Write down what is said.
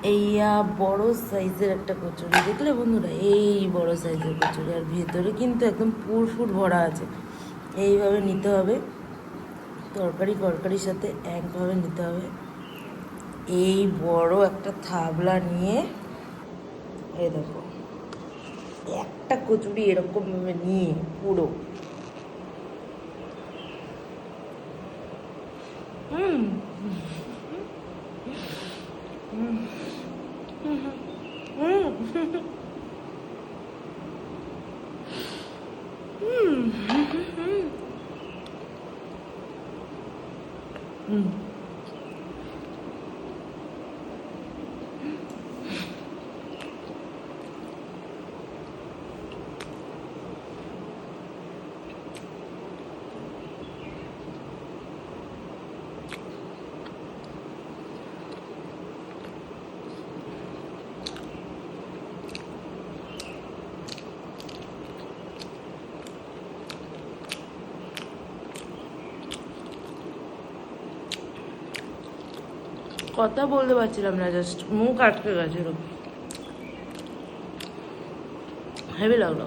এই বড় সাইজের একটা কচুরি দেখলে বন্ধুরা, এই বড় সাইজের কচুরি, আর ভেতরে কিন্তু একদম পুরফুর ভরা আছে। এইভাবে নিতে হবে, তরকারির সাথে একভাবে নিতে হবে। এই বড় একটা থাবলা নিয়ে, এই দেখো একটা কচুরি এরকম নিয়ে পুরো হুম হুম হুম হুম কথা বলতে পারছিলাম না, জাস্ট মুখ আটকে গেছিল, হেভি লাগলো।